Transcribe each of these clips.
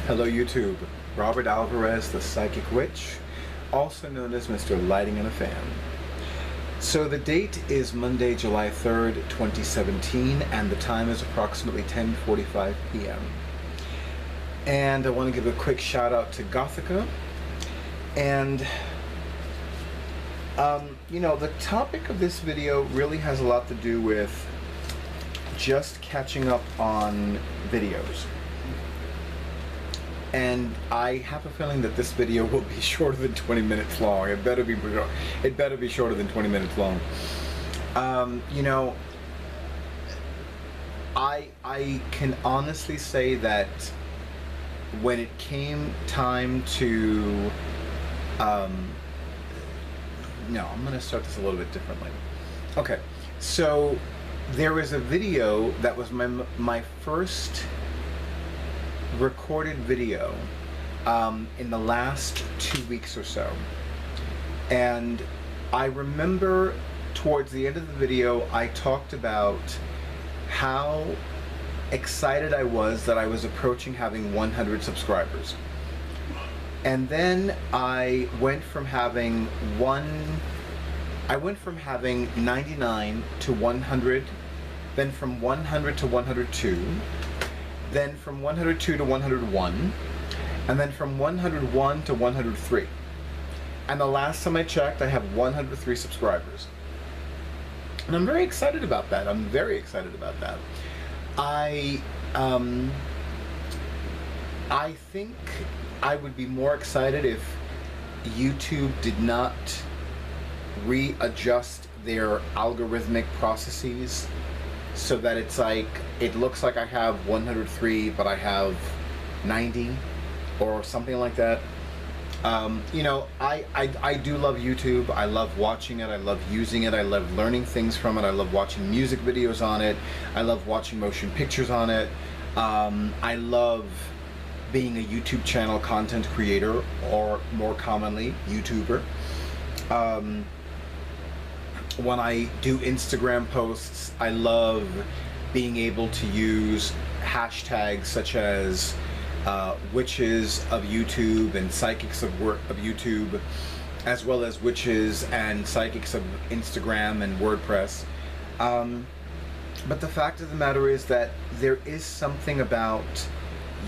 Hello YouTube, Robert Alvarez, the Psychic Witch, also known as Mr. Lighting in a Fan. So the date is Monday, July 3rd, 2017, and the time is approximately 10:45 p.m. And I want to give a quick shout out to Gothica. And, the topic of this video really has a lot to do with just catching up on videos. And I have a feeling that this video will be shorter than 20 minutes long. It better be shorter than 20 minutes long. I can honestly say that when it came time to no, I'm gonna start this a little bit differently. Okay, so there was a video that was my first recorded video in the last 2 weeks or so, and I remember towards the end of the video I talked about how excited I was that I was approaching having 100 subscribers. And then I went from having 99 to 100, then from 100 to 102, then from 102 to 101, and then from 101 to 103. And the last time I checked, I have 103 subscribers. And I'm very excited about that. I think I would be more excited if YouTube did not readjust their algorithmic processes so that it's like, it looks like I have 103 but I have 90 or something like that. I do love YouTube. I love watching it. I love using it. I love learning things from it. I love watching music videos on it. I love watching motion pictures on it. I love being a YouTube channel content creator, or more commonly, YouTuber. When I do Instagram posts, I love being able to use hashtags such as witches of YouTube and psychics of YouTube, as well as witches and psychics of Instagram and WordPress. But the fact of the matter is that there is something about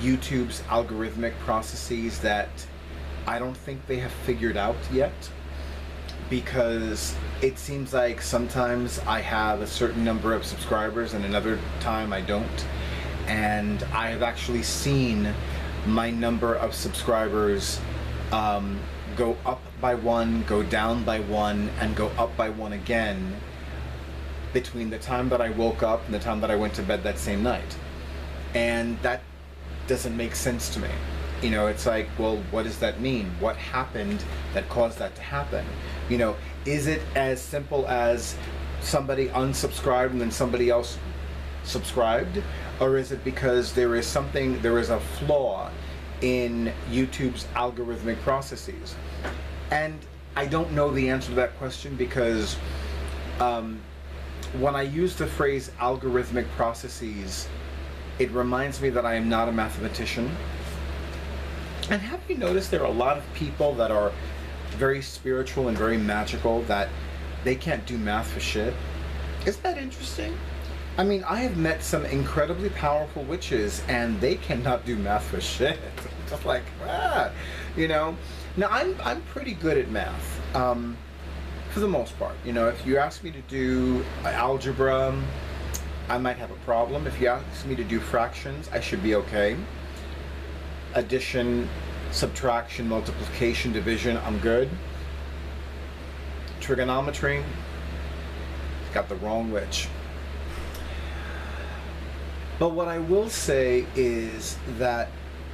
YouTube's algorithmic processes that I don't think they have figured out yet, because it seems like sometimes I have a certain number of subscribers and another time I don't. And I have actually seen my number of subscribers go up by one, go down by one, and go up by one again between the time that I woke up and the time that I went to bed that same night. And that doesn't make sense to me. It's like, well, what does that mean? What happened that caused that to happen? Is it as simple as somebody unsubscribed and then somebody else subscribed? Or is it because there is a flaw in YouTube's algorithmic processes? And I don't know the answer to that question, because when I use the phrase algorithmic processes, it reminds me that I am not a mathematician. And have you noticed there are a lot of people that are very spiritual and very magical that they can't do math for shit? Isn't that interesting? I mean, I have met some incredibly powerful witches and they cannot do math for shit. Just like, Now, I'm pretty good at math, for the most part. If you ask me to do algebra, I might have a problem. If you ask me to do fractions, I should be okay. Addition, subtraction, multiplication, division, I'm good. Trigonometry, got the wrong witch. But what I will say is that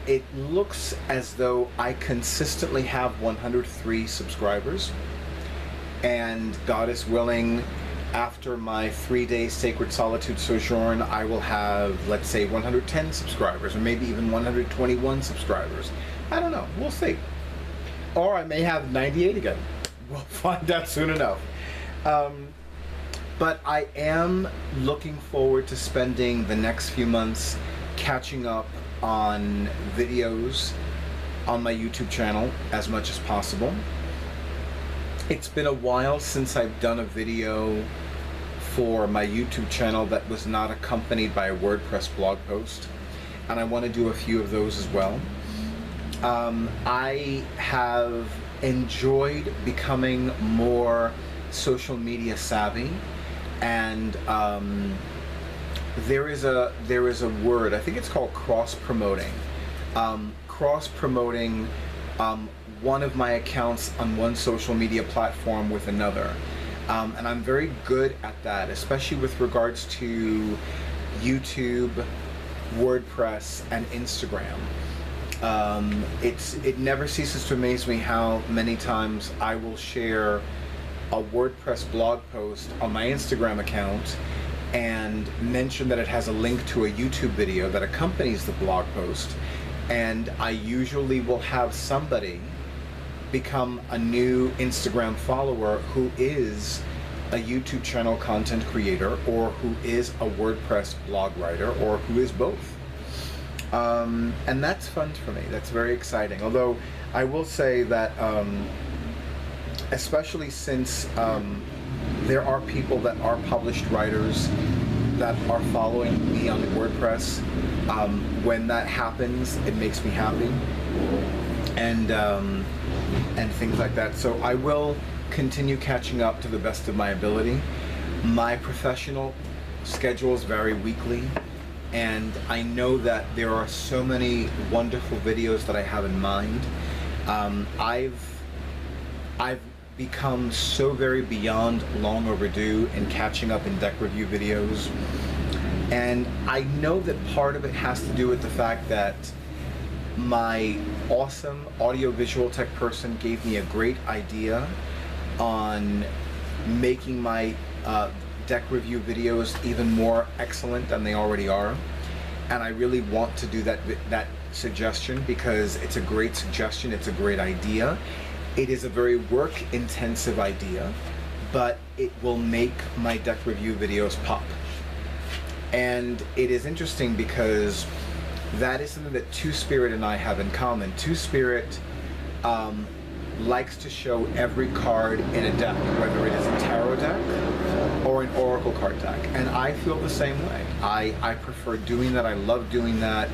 it looks as though I consistently have 103 subscribers, and God is willing, after my 3-day sacred solitude sojourn, I will have, let's say, 110 subscribers, or maybe even 121 subscribers. I don't know, we'll see. Or I may have 98 again. We'll find out soon enough. But I am looking forward to spending the next few months catching up on videos on my YouTube channel as much as possible. It's been a while since I've done a video for my YouTube channel that was not accompanied by a WordPress blog post, and I want to do a few of those as well. I have enjoyed becoming more social media savvy, and there is a word, I think it's called cross-promoting. Cross-promoting one of my accounts on one social media platform with another. And I'm very good at that, especially with regards to YouTube, WordPress, and Instagram. It never ceases to amaze me how many times I will share a WordPress blog post on my Instagram account and mention that it has a link to a YouTube video that accompanies the blog post, and I usually will have somebody become a new Instagram follower who is a YouTube channel content creator, or who is a WordPress blog writer, or who is both. And that's fun for me. That's very exciting. Although I will say that, especially since there are people that are published writers that are following me on WordPress, when that happens, it makes me happy, and things like that. So I will continue catching up to the best of my ability. My professional schedules vary weekly, and I know that there are so many wonderful videos that I have in mind. I've become so very beyond long overdue in catching up in deck review videos, and I know that part of it has to do with the fact that my awesome audiovisual tech person gave me a great idea on making my deck review videos even more excellent than they already are, and I really want to do that suggestion because it's a great suggestion, it's a great idea. It is a very work-intensive idea, but it will make my deck review videos pop. And it is interesting because that is something that Two Spirit and I have in common. Two Spirit likes to show every card in a deck, whether it is a tarot deck or an oracle card deck. And I feel the same way. I prefer doing that. I love doing that.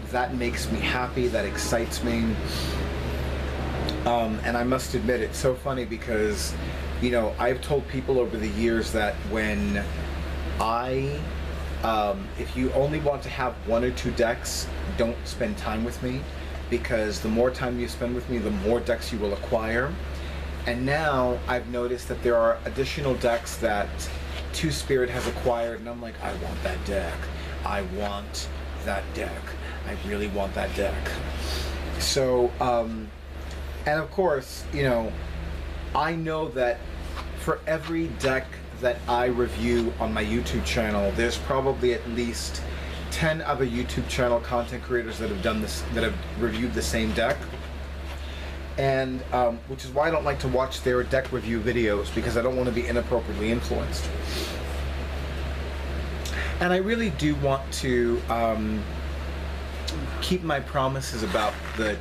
That makes me happy. That excites me. And I must admit, it's so funny because, you know, I've told people over the years that when if you only want to have one or two decks, don't spend time with me, because the more time you spend with me, the more decks you will acquire. And now I've noticed that there are additional decks that Two Spirit has acquired, and I'm like, I want that deck. I want that deck. I really want that deck. So, and of course, you know, I know that for every deck that I review on my YouTube channel, there's probably at least 10 other YouTube channel content creators that have done this, that have reviewed the same deck. And which is why I don't like to watch their deck review videos, because I don't want to be inappropriately influenced. And I really do want to keep my promises about the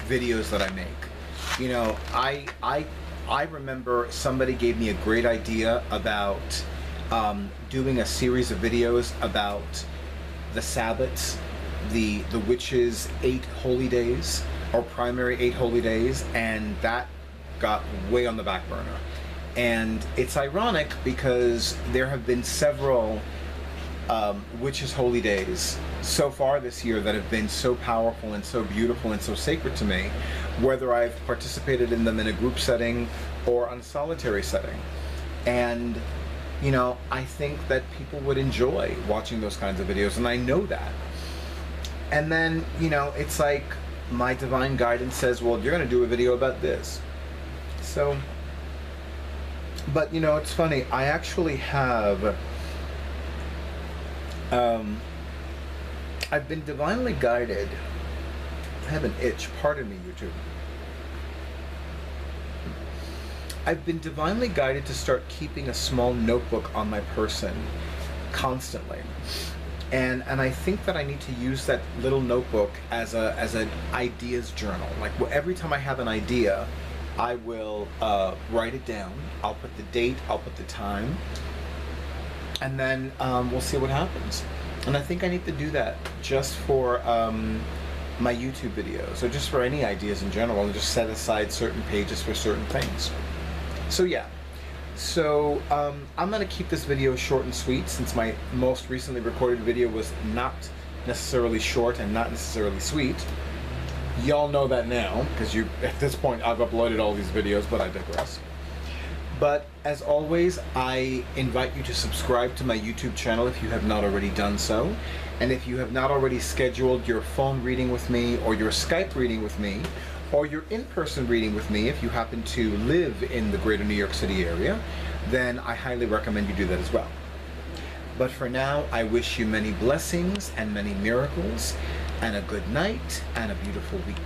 videos that I make. You know, I remember somebody gave me a great idea about doing a series of videos about the Sabbats, the witches' 8 holy days, or primary 8 holy days, and that got way on the back burner. And it's ironic because there have been several witches' holy days so far this year that have been so powerful and so beautiful and so sacred to me, whether I've participated in them in a group setting or on a solitary setting. And, you know, I think that people would enjoy watching those kinds of videos, and I know that. And then, you know, it's like my divine guidance says, well, you're going to do a video about this. So, but, you know, it's funny. I actually have, I've been divinely guided. I have an itch, pardon me, YouTube. I've been divinely guided to start keeping a small notebook on my person constantly. and I think that I need to use that little notebook as an ideas journal. Like every time I have an idea, I will write it down. I'll put the date, I'll put the time, and then we'll see what happens. And I think I need to do that just for my YouTube videos, or just for any ideas in general, and just set aside certain pages for certain things. So yeah. So I'm going to keep this video short and sweet, since my most recently recorded video was not necessarily short and not necessarily sweet. Y'all know that now, because at this point I've uploaded all these videos, but I digress. But as always, I invite you to subscribe to my YouTube channel if you have not already done so. And if you have not already scheduled your phone reading with me, or your Skype reading with me, or your in-person reading with me if you happen to live in the greater New York City area, then I highly recommend you do that as well. But for now, I wish you many blessings and many miracles, and a good night and a beautiful week.